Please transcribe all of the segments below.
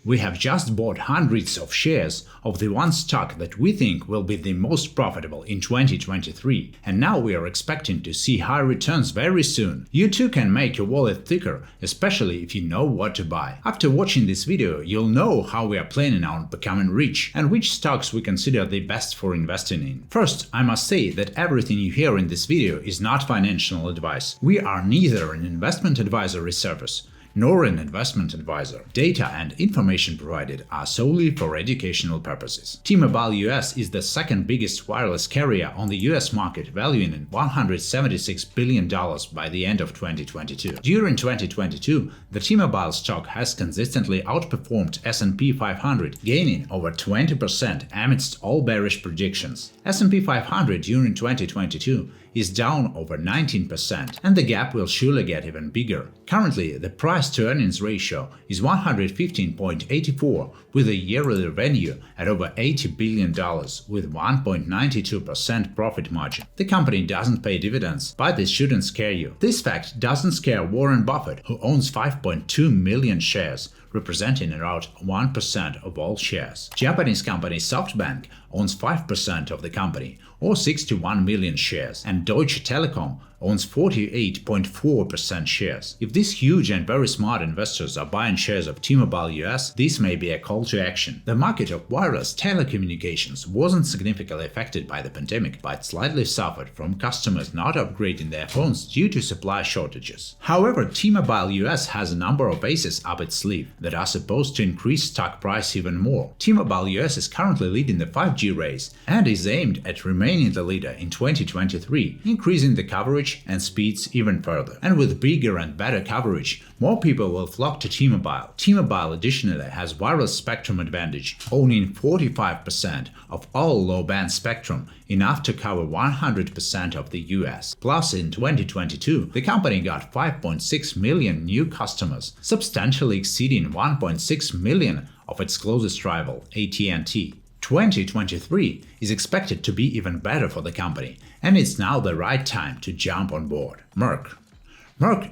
We have just bought hundreds of shares of the one stock that we think will be the most profitable in 2023, and now we are expecting to see high returns very soon. You too can make your wallet thicker, especially if you know what to buy. After watching this video, you'll know how we are planning on becoming rich and which stocks we consider the best for investing in. First, I must say that everything you hear in this video is not financial advice. We are neither an investment advisory service nor an investment advisor. Data and information provided are solely for educational purposes. T-Mobile US is the second biggest wireless carrier on the US market, valuing at $176 billion by the end of 2022. During 2022, the T-Mobile stock has consistently outperformed S&P 500, gaining over 20% amidst all bearish predictions. S&P 500 during 2022 is down over 19%, and the gap will surely get even bigger. Currently, the price-to-earnings ratio is 115.84, with a yearly revenue at over $80 billion, with 1.92% profit margin. The company doesn't pay dividends, but this shouldn't scare you. This fact doesn't scare Warren Buffett, who owns 5.2 million shares, representing around 1% of all shares. Japanese company SoftBank owns 5% of the company, or 61 million shares, and Deutsche Telekom owns 48.4% shares. If these huge and very smart investors are buying shares of T-Mobile US, this may be a call to action. The market of wireless telecommunications wasn't significantly affected by the pandemic, but slightly suffered from customers not upgrading their phones due to supply shortages. However, T-Mobile US has a number of aces up its sleeve that are supposed to increase stock price even more. T-Mobile US is currently leading the 5G race and is aimed at remaining the leader in 2023, increasing the coverage and speeds even further. And with bigger and better coverage, more people will flock to T-Mobile. T-Mobile additionally has wireless spectrum advantage, owning 45% of all low-band spectrum, enough to cover 100% of the US. Plus, in 2022, the company got 5.6 million new customers, substantially exceeding 1.6 million of its closest rival, AT&T. 2023 is expected to be even better for the company, and it's now the right time to jump on board. Merck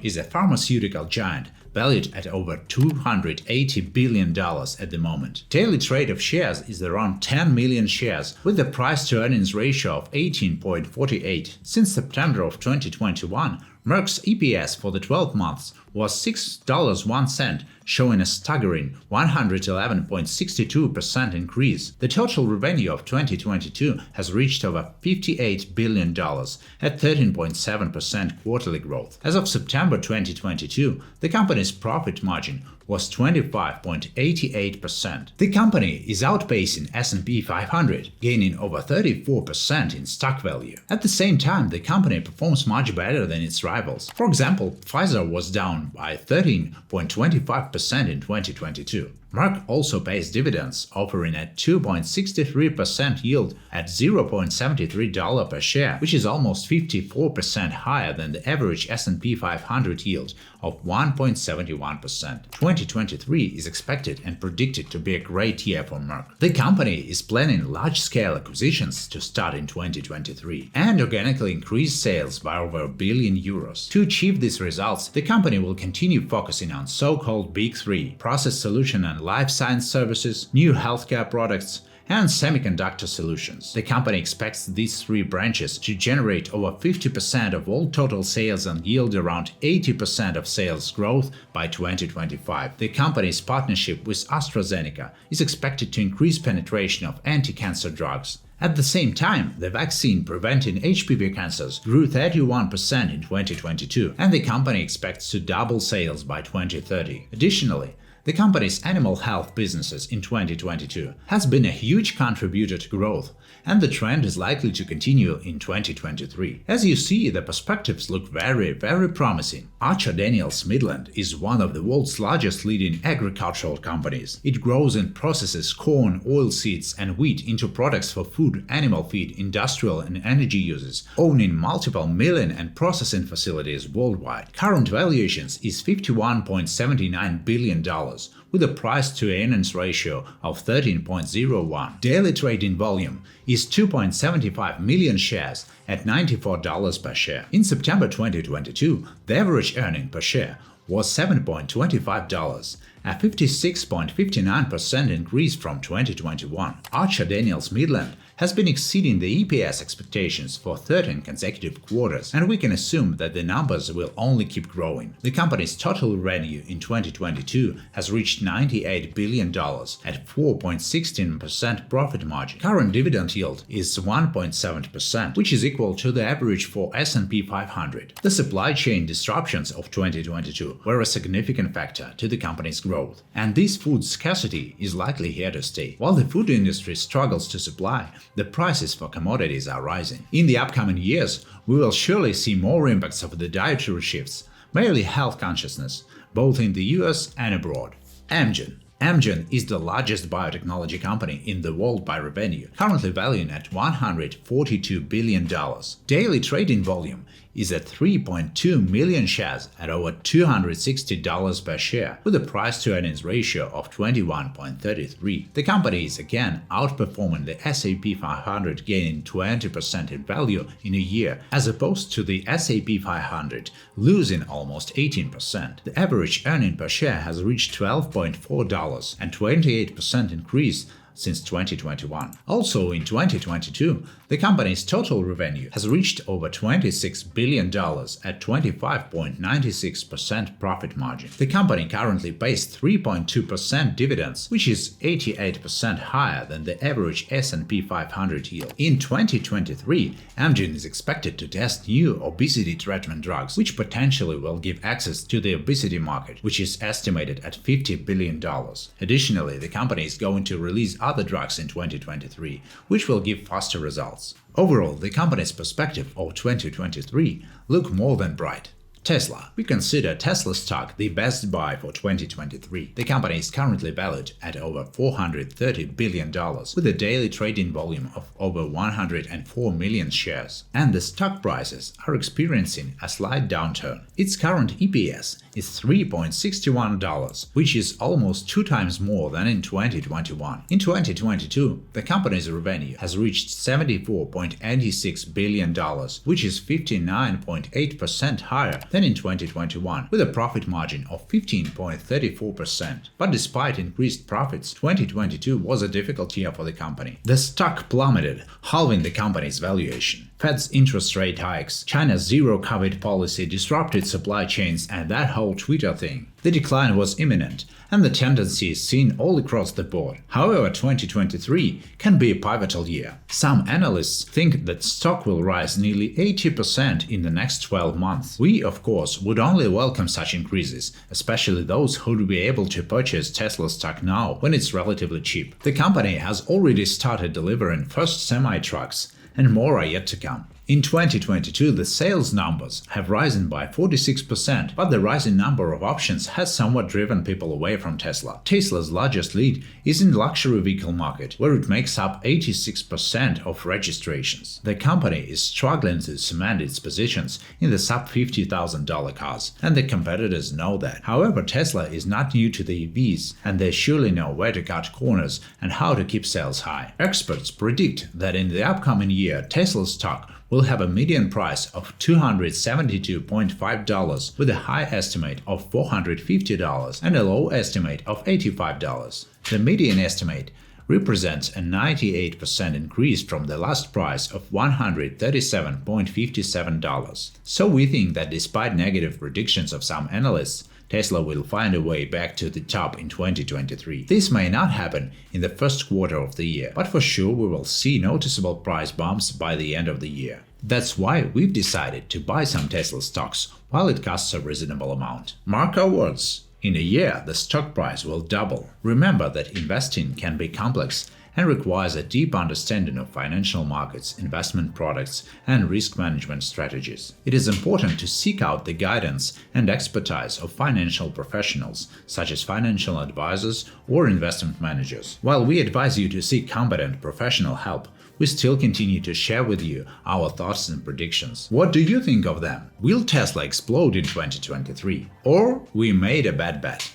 is a pharmaceutical giant valued at over $280 billion at the moment. Daily trade of shares is around 10 million shares, with a price-to-earnings ratio of 18.48. Since September of 2021, Merck's EPS for the 12 months was $6.01, showing a staggering 111.62% increase. The total revenue of 2022 has reached over $58 billion at 13.7% quarterly growth. As of September 2022, the company's profit margin was 25.88%. The company is outpacing S&P 500, gaining over 34% in stock value. At the same time, the company performs much better than its rivals. For example, Pfizer was down by 13.25% in 2022. Merck also pays dividends, offering a 2.63% yield at $0.73 per share, which is almost 54% higher than the average S&P 500 yield of 1.71%. 2023 is expected and predicted to be a great year for Merck. The company is planning large-scale acquisitions to start in 2023 and organically increase sales by over €1 billion. To achieve these results, the company will continue focusing on so-called Big Three: process solution and life science services, new healthcare products, and semiconductor solutions. The company expects these three branches to generate over 50% of all total sales and yield around 80% of sales growth by 2025. The company's partnership with AstraZeneca is expected to increase penetration of anti-cancer drugs. At the same time, the vaccine preventing HPV cancers grew 31% in 2022, and the company expects to double sales by 2030. Additionally, the company's animal health businesses in 2022 has been a huge contributor to growth, and the trend is likely to continue in 2023. As you see, the perspectives look very promising. Archer Daniels Midland is one of the world's largest leading agricultural companies. It grows and processes corn, oilseeds, and wheat into products for food, animal feed, industrial, and energy uses, owning multiple milling and processing facilities worldwide. Current valuations is $51.79 billion, with a price-to-earnings ratio of 13.01. Daily trading volume is 2.75 million shares at $94 per share. In September 2022, the average earning per share was $7.25, a 56.59% increase from 2021. Archer Daniels Midland has been exceeding the EPS expectations for 13 consecutive quarters, and we can assume that the numbers will only keep growing. The company's total revenue in 2022 has reached $98 billion at 4.16% profit margin. Current dividend yield is 1.7%, which is equal to the average for S&P 500. The supply chain disruptions of 2022 were a significant factor to the company's growth, and this food scarcity is likely here to stay. While the food industry struggles to supply, the prices for commodities are rising. In the upcoming years, we will surely see more impacts of the dietary shifts, mainly health consciousness, both in the US and abroad. Amgen is the largest biotechnology company in the world by revenue, currently valued at $142 billion. Daily trading volume is at 3.2 million shares at over $260 per share, with a price-to-earnings ratio of 21.33. The company is again outperforming the S&P 500, gaining 20% in value in a year, as opposed to the S&P 500 losing almost 18%. The average earning per share has reached $12.4, and 28% increase since 2021. Also in 2022, the company's total revenue has reached over $26 billion at 25.96% profit margin. The company currently pays 3.2% dividends, which is 88% higher than the average S&P 500 yield. In 2023, Amgen is expected to test new obesity treatment drugs, which potentially will give access to the obesity market, which is estimated at $50 billion. Additionally, the company is going to release other drugs in 2023, which will give faster results. Overall, the company's perspective of 2023 look more than bright. Tesla. We consider Tesla stock the best buy for 2023. The company is currently valued at over $430 billion, with a daily trading volume of over 104 million shares, and the stock prices are experiencing a slight downturn. Its current EPS is $3.61, which is almost 2 times more than in 2021. In 2022, the company's revenue has reached $74.86 billion, which is 59.8% higher than in 2021, with a profit margin of 15.34%. But despite increased profits, 2022 was a difficult year for the company. The stock plummeted, halving the company's valuation. Fed's interest rate hikes, China's zero-COVID policy disrupted supply chains, and that whole Twitter thing. The decline was imminent, and the tendency is seen all across the board. However, 2023 can be a pivotal year. Some analysts think that stock will rise nearly 80% in the next 12 months. We, of course, would only welcome such increases, especially those who would be able to purchase Tesla stock now when it's relatively cheap. The company has already started delivering first semi-trucks, and more are yet to come. In 2022, the sales numbers have risen by 46%, but the rising number of options has somewhat driven people away from Tesla. Tesla's largest lead is in the luxury vehicle market, where it makes up 86% of registrations. The company is struggling to cement its positions in the sub-$50,000 cars, and the competitors know that. However, Tesla is not new to the EVs, and they surely know where to cut corners and how to keep sales high. Experts predict that in the upcoming year, Tesla's stock will have a median price of $272.5, with a high estimate of $450 and a low estimate of $85. The median estimate represents a 98% increase from the last price of $137.57. So we think that despite negative predictions of some analysts, Tesla will find a way back to the top in 2023. This may not happen in the first quarter of the year, but for sure we will see noticeable price bumps by the end of the year. That's why we've decided to buy some Tesla stocks while it costs a reasonable amount. Mark our words, in a year the stock price will double. Remember that investing can be complex and requires a deep understanding of financial markets, investment products, and risk management strategies. It is important to seek out the guidance and expertise of financial professionals, such as financial advisors or investment managers. While we advise you to seek competent professional help, we still continue to share with you our thoughts and predictions. What do you think of them? Will Tesla explode in 2023? Or we made a bad bet?